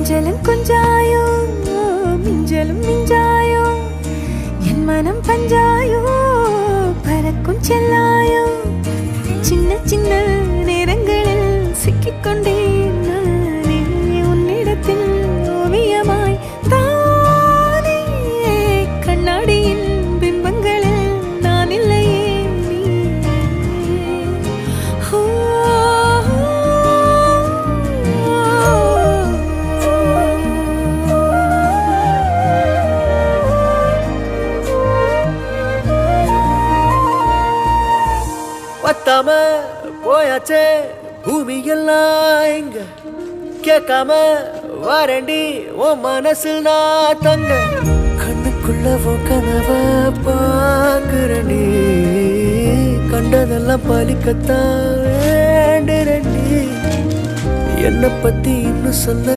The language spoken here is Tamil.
கொஞ்சலும் கொஞ்சாயோ மிஞ்சலும் மிஞ்சாயோ என் மனம் பஞ்சாயோ பறக்கும் செல்லாயோ சின்ன சின்ன நேரங்களில் சிக்கிக்கொண்டேன் நானே உன்னிடத்தில் ஓவியமாய் தானே கண்ணாடியின் பிம்பங்களில் நான் இல்லையே பத்தாம போயாச்சே பூமி எல்லாம் இங்க கேட்காம வாரண்டி உன் மனசில் நான் தங்க கண்ணுக்குள்ள உன் கனவ பாக்குறண்டி கண்டதெல்லாம் பலிக்கத்தான் வேண்டுறண்டி என்னை பத்தி இன்னும் சொல்ல